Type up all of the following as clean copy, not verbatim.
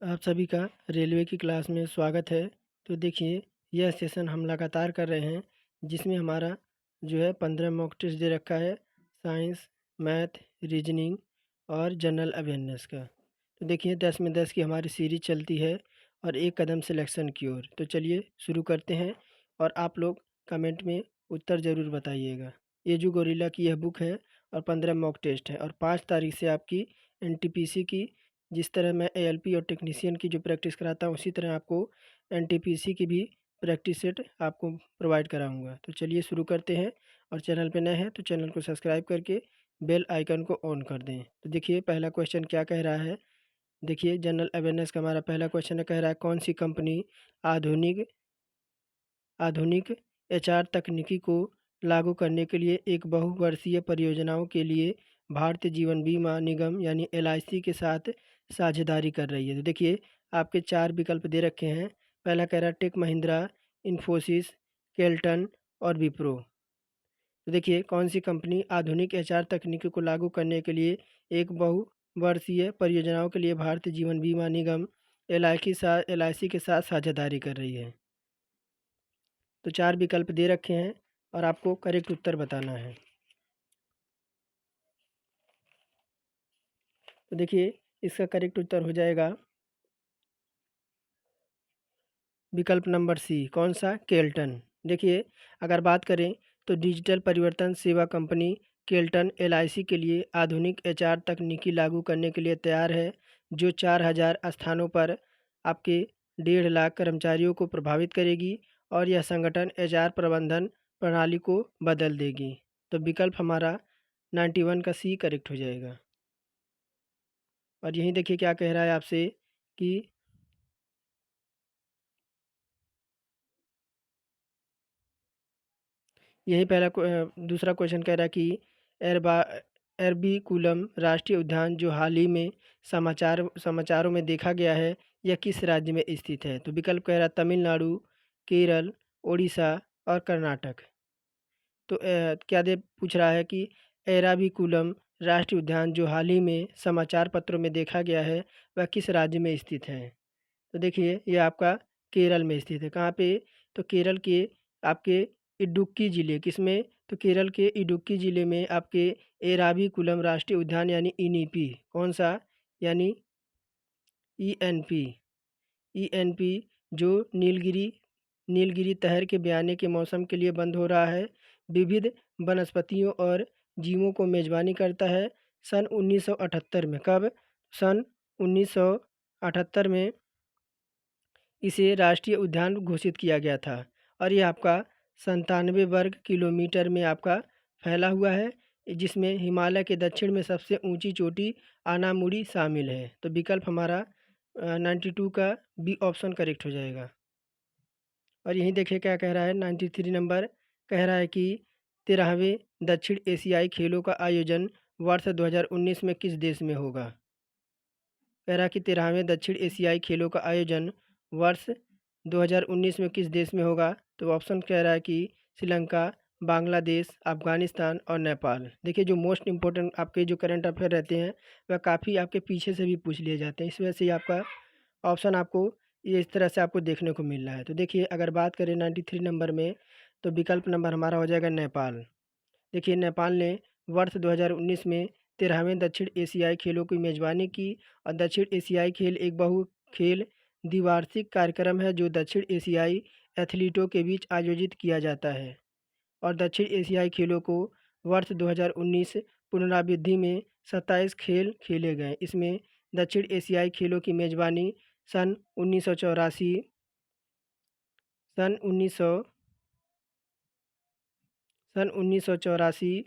आप सभी का रेलवे की क्लास में स्वागत है। तो देखिए, यह सेशन हम लगातार कर रहे हैं, जिसमें हमारा जो है 15 मॉक टेस्ट दे रखा है साइंस, मैथ, रीजनिंग और जनरल अवेयरनेस का। तो देखिए 10 में 10 की हमारी सीरीज चलती है और एक कदम सिलेक्शन की ओर। तो चलिए शुरू करते हैं और आप लोग कमेंट में उत्तर ज़रूर बताइएगा। ये जो गोरिल्ला की यह बुक है और 15 मॉक टेस्ट है और 5 तारीख से आपकी एनटीपीसी की, जिस तरह मैं एएलपी और टेक्नीशियन की जो प्रैक्टिस कराता हूँ उसी तरह आपको एनटीपीसी की भी प्रैक्टिस सेट आपको प्रोवाइड कराऊंगा। तो चलिए शुरू करते हैं और चैनल पे नए हैं तो चैनल को सब्सक्राइब करके बेल आइकन को ऑन कर दें। तो देखिए पहला क्वेश्चन क्या कह रहा है। देखिए जनरल अवेयरनेस का हमारा पहला क्वेश्चन है, कह रहा है कौन सी कंपनी आधुनिक आधुनिक एचआर तकनीकी को लागू करने के लिए एक बहुवर्षीय परियोजनाओं के लिए भारतीय जीवन बीमा निगम यानी एलआईसी के साथ साझेदारी कर रही है। तो देखिए आपके 4 विकल्प दे रखे हैं। पहला कह रहा है टेक महिंद्रा, इन्फोसिस, केल्टन और विप्रो। तो देखिए कौन सी कंपनी आधुनिक एचआर तकनीकी को लागू करने के लिए एक बहुवर्षीय परियोजनाओं के लिए भारतीय जीवन बीमा निगम एलआईसी के साथ साझेदारी कर रही है। तो 4 विकल्प दे रखे हैं और आपको करेक्ट उत्तर बताना है। तो देखिए इसका करेक्ट उत्तर हो जाएगा विकल्प नंबर सी, कौन सा, केल्टन। देखिए अगर बात करें तो डिजिटल परिवर्तन सेवा कंपनी केल्टन एलआईसी के लिए आधुनिक एचआर तकनीकी लागू करने के लिए तैयार है, जो 4000 स्थानों पर आपके 1.5 लाख कर्मचारियों को प्रभावित करेगी और यह संगठन एचआर प्रबंधन प्रणाली को बदल देगी। तो विकल्प हमारा 91 का सी करेक्ट हो जाएगा। और यहीं देखिए क्या कह रहा है आपसे कि यही दूसरा क्वेश्चन कह रहा है कि एरबा एरबीकुलम राष्ट्रीय उद्यान जो हाल ही में समाचारों में देखा गया है, यह किस राज्य में स्थित है। तो विकल्प कह रहा है तमिलनाडु, केरल, उड़ीसा और कर्नाटक। तो क्या दे पूछ रहा है कि एराविकुलम राष्ट्रीय उद्यान जो हाल ही में समाचार पत्रों में देखा गया है, वह किस राज्य में स्थित है। तो देखिए ये आपका केरल में स्थित है। कहाँ पे, तो केरल के आपके इडुक्की ज़िले किसमें, तो केरल के इडुक्की ज़िले में आपके एराविकुलम राष्ट्रीय उद्यान यानी इनिपी, कौन सा, यानी ईएनपी, ईएनपी जो नीलगिरी नीलगिरी तहर के बयाने के मौसम के लिए बंद हो रहा है, विविध वनस्पतियों और जीवों को मेज़बानी करता है। सन 1978 में, कब, सन 1978 में इसे राष्ट्रीय उद्यान घोषित किया गया था और ये आपका 97 वर्ग किलोमीटर में आपका फैला हुआ है, जिसमें हिमालय के दक्षिण में सबसे ऊंची चोटी आनामुड़ी शामिल है। तो विकल्प हमारा 92 का बी ऑप्शन करेक्ट हो जाएगा। और यहीं देखिए क्या कह रहा है 93 नंबर, कह रहा है कि 13वें दक्षिण एशियाई खेलों का आयोजन वर्ष 2019 में किस देश में होगा। कह रहा है कि 13वें दक्षिण एशियाई खेलों का आयोजन वर्ष 2019 में किस देश में होगा। तो ऑप्शन कह रहा है कि श्रीलंका, बांग्लादेश, अफ़गानिस्तान और नेपाल। देखिए जो मोस्ट इम्पोर्टेंट आपके जो करंट अफेयर रहते हैं वह काफ़ी आपके पीछे से भी पूछ लिए जाते हैं, इस वजह से ये आपका ऑप्शन आपको ये इस तरह से आपको देखने को मिल रहा है। तो देखिए अगर बात करें 93 नंबर में, तो विकल्प नंबर हमारा हो जाएगा नेपाल। देखिए नेपाल ने वर्ष 2019 में 13वें दक्षिण एशियाई खेलों की मेज़बानी की और दक्षिण एशियाई खेल एक बहु खेल द्विवार्षिक कार्यक्रम है जो दक्षिण एशियाई एथलीटों के बीच आयोजित किया जाता है। और दक्षिण एशियाई खेलों को वर्ष 2019 पुनरावृत्ति में 27 खेल खेले गए। इसमें दक्षिण एशियाई खेलों की मेज़बानी सन 1984 सन 1900 सन 1984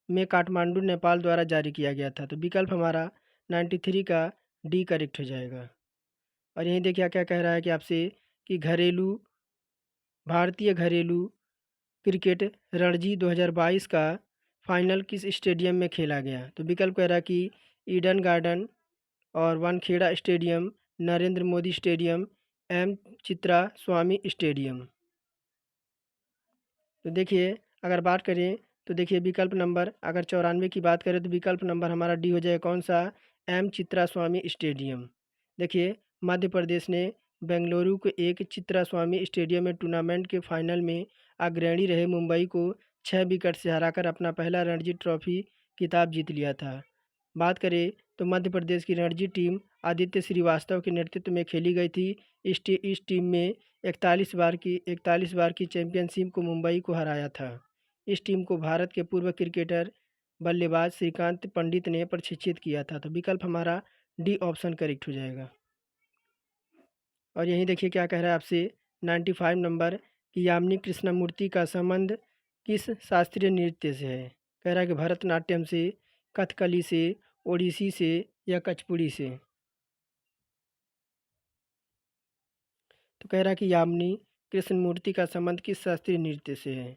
में काठमांडू नेपाल द्वारा जारी किया गया था। तो विकल्प हमारा 93 का डी करेक्ट हो जाएगा। और यहीं देखिए क्या कह रहा है कि आपसे कि भारतीय घरेलू क्रिकेट रणजी 2022 का फाइनल किस स्टेडियम में खेला गया। तो विकल्प कह रहा है कि ईडन गार्डन और Wankhede stadium, Narendra Modi stadium, M Chinnaswamy stadium. तो देखिए अगर बात करें तो देखिए विकल्प नंबर अगर 94 की बात करें तो विकल्प नंबर हमारा डी हो जाएगा, कौन सा, एम चित्रा स्वामी स्टेडियम। देखिए, मध्य प्रदेश ने बेंगलुरु के एक चित्रास्वामी स्टेडियम में टूर्नामेंट के फाइनल में अग्रणी रहे मुंबई को 6 विकेट से हराकर अपना पहला रणजी ट्रॉफी खिताब जीत लिया था। बात करें तो मध्य प्रदेश की रणजी टीम आदित्य श्रीवास्तव के नेतृत्व में खेली गई थी। इस टीम में 41 बार की चैंपियनशिप को मुंबई को हराया था। इस टीम को भारत के पूर्व क्रिकेटर बल्लेबाज श्रीकांत पंडित ने प्रशिक्षित किया था। तो विकल्प हमारा डी ऑप्शन करेक्ट हो जाएगा। और यहीं देखिए क्या कह रहा है आपसे 95 नंबर कि यामिनी कृष्णमूर्ति का संबंध किस शास्त्रीय नृत्य से है। कह रहा है कि भरतनाट्यम से, कथकली से, ओडिसी से या कुचिपुड़ी से। तो कह रहा है कि यामिनी कृष्णमूर्ति का संबंध किस शास्त्रीय नृत्य से है।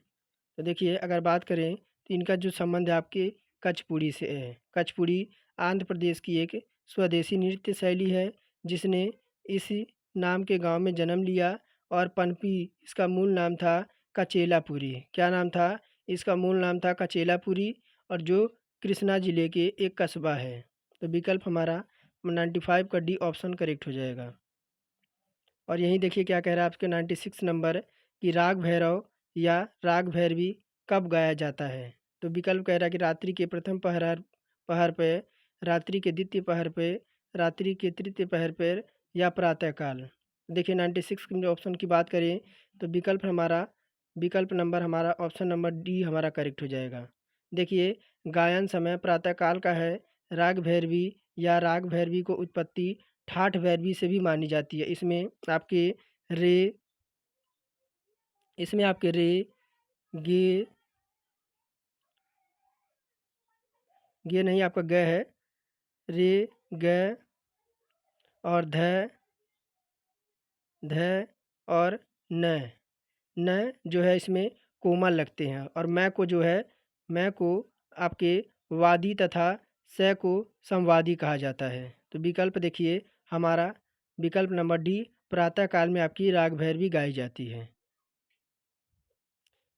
तो देखिए अगर बात करें तो इनका जो संबंध है आपके कुचिपुड़ी से है। कुचिपुड़ी आंध्र प्रदेश की एक स्वदेशी नृत्य शैली है जिसने इस नाम के गांव में जन्म लिया। और पनपी इसका मूल नाम था कचेलापुरी। क्या नाम था? इसका मूल नाम था कचेलापुरी और जो कृष्णा जिले के एक कस्बा है। तो विकल्प हमारा 95 का डी ऑप्शन करेक्ट हो जाएगा। और यहीं देखिए क्या कह रहा है आपके 96 नंबर कि राग भैरव या राग भैरवी कब गाया जाता है। तो विकल्प कह रहा है कि रात्रि के प्रथम पहर पे, रात्रि के द्वितीय पहर पे, रात्रि के तृतीय पहर पर या प्रातःकाल। देखिए 96 के ऑप्शन की बात करें तो विकल्प नंबर हमारा ऑप्शन नंबर डी हमारा करेक्ट हो जाएगा। देखिए गायन समय प्रातःकाल का है। राग भैरवी या राग भैरवी को उत्पत्ति ठाठ भैरवी से भी मानी जाती है। आपके रे इसमें आपके रे, गे गे नहीं आपका ग है। रे, ग और ध और न। न जो है इसमें कोमल लगते हैं और मैं को आपके वादी तथा स को संवादी कहा जाता है। तो विकल्प देखिए हमारा विकल्प नंबर डी प्रातः काल में आपकी राग भैरवी गाई जाती है।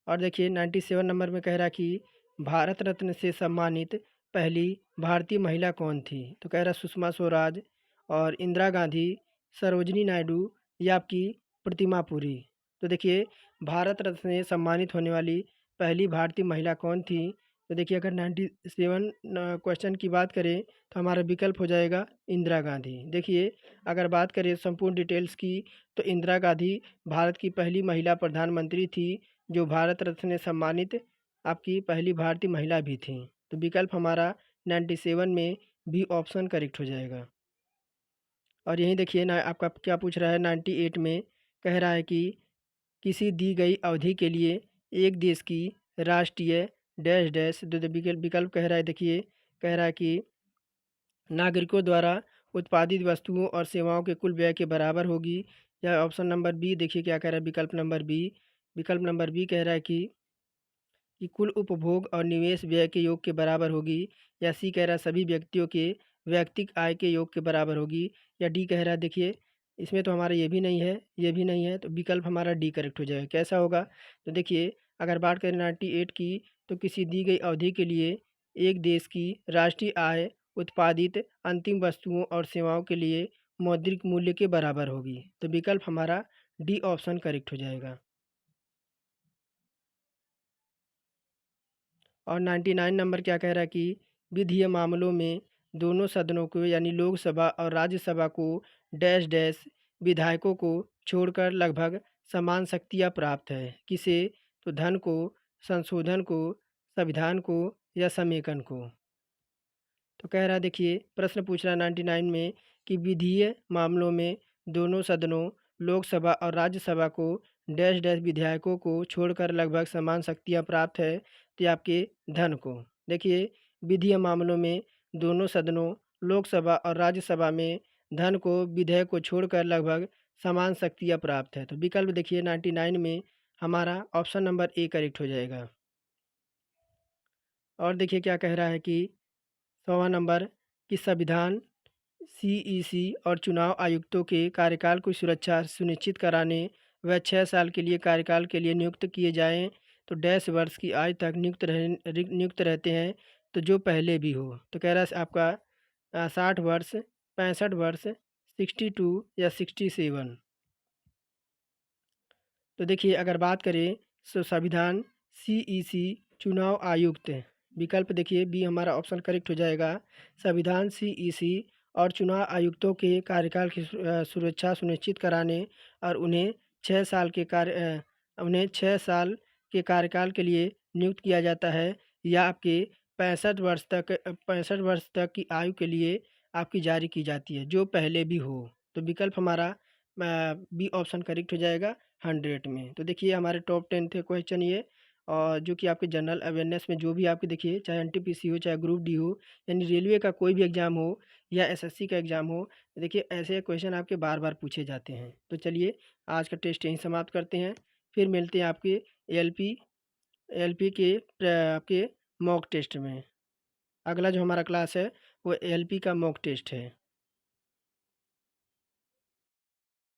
और देखिए 97 नंबर में कह रहा कि भारत रत्न से सम्मानित पहली भारतीय महिला कौन थी। तो कह रहा सुषमा स्वराज और इंदिरा गांधी, सरोजनी नायडू या आपकी प्रतिमा पुरी। तो देखिए भारत रत्न से सम्मानित होने वाली पहली भारतीय महिला कौन थी। तो देखिए अगर 97 क्वेश्चन की बात करें तो हमारा विकल्प हो जाएगा इंदिरा गांधी। देखिए अगर बात करें संपूर्ण डिटेल्स की तो इंदिरा गांधी भारत की पहली महिला प्रधानमंत्री थी जो भारत रत्न से सम्मानित आपकी पहली भारतीय महिला भी थी। तो विकल्प हमारा 97 में बी ऑप्शन करेक्ट हो जाएगा। और यहीं देखिए ना आपका क्या पूछ रहा है 98 में कह रहा है कि किसी दी गई अवधि के लिए एक देश की राष्ट्रीय डैश डैश विकल्प कह रहा है। देखिए कह रहा है कि नागरिकों द्वारा उत्पादित वस्तुओं और सेवाओं के कुल व्यय के बराबर होगी। या ऑप्शन नंबर बी देखिए क्या कह रहा है विकल्प नंबर बी कह रहा है कि कुल उपभोग और निवेश व्यय के योग के बराबर होगी। या सी कह रहा है सभी व्यक्तियों के व्यक्तिक आय के योग के बराबर होगी। या डी कह रहा है देखिए इसमें तो हमारा ये भी नहीं है तो विकल्प हमारा डी करेक्ट हो जाएगा। कैसा होगा? तो देखिए अगर बात करें 98 की तो किसी दी गई अवधि के लिए एक देश की राष्ट्रीय आय उत्पादित अंतिम वस्तुओं और सेवाओं के लिए मौद्रिक मूल्य के बराबर होगी। तो विकल्प हमारा डी ऑप्शन करेक्ट हो जाएगा। और 99 नंबर क्या कह रहा है कि विधीय मामलों में दोनों सदनों को यानी लोकसभा और राज्यसभा को डैश डैश विधायकों को छोड़कर लगभग समान शक्तियाँ प्राप्त है। किसे? तो धन को, संशोधन को, संविधान को या समेकन को। तो कह रहा है देखिए प्रश्न पूछ रहा है 99 में कि विधीय मामलों में दोनों सदनों लोकसभा और राज्यसभा को डैश डैश विधायकों को छोड़कर लगभग समान शक्तियाँ प्राप्त है। तो ये आपके धन को। देखिए विधीय मामलों में दोनों सदनों लोकसभा और राज्यसभा में धन को विधेयक को छोड़कर लगभग समान शक्तियाँ प्राप्त है। तो विकल्प देखिए 99 में हमारा ऑप्शन नंबर ए करेक्ट हो जाएगा। और देखिए क्या कह रहा है कि 100वां नंबर कि संविधान सीईसी और चुनाव आयुक्तों के कार्यकाल की सुरक्षा सुनिश्चित कराने व 6 साल के लिए कार्यकाल के लिए नियुक्त किए जाएं तो डैश वर्ष की आयु तक नियुक्त रहते हैं तो जो पहले भी हो। तो कह रहा है आपका 60 वर्ष, 65 वर्ष, 62 या 67? तो देखिए, अगर बात करें संविधान, सीईसी, चुनाव आयुक्त, विकल्प देखिए बी हमारा ऑप्शन करेक्ट हो जाएगा। संविधान, सीईसी और चुनाव आयुक्तों के कार्यकाल की सुरक्षा सुनिश्चित कराने और उन्हें 6 साल के कार्यकाल के लिए नियुक्त किया जाता है, या आपके 65 वर्ष तक की आयु के लिए आपकी जारी की जाती है, जो पहले भी हो। तो विकल्प हमारा बी ऑप्शन करेक्ट हो जाएगा 100 में। तो देखिए, हमारे टॉप 10 थे क्वेश्चन ये, और जो कि आपके जनरल अवेयरनेस में जो भी आपके देखिए, चाहे एनटीपीसी हो, चाहे ग्रुप डी हो, यानी रेलवे का कोई भी एग्ज़ाम हो या एसएससी का एग्ज़ाम हो, तो देखिए ऐसे क्वेश्चन आपके बार बार पूछे जाते हैं। तो चलिए, आज का टेस्ट यहीं समाप्त करते हैं। फिर मिलते हैं आपके एलपी एलपी के आपके मॉक टेस्ट में। अगला जो हमारा क्लास है वो एलपी का मॉक टेस्ट है।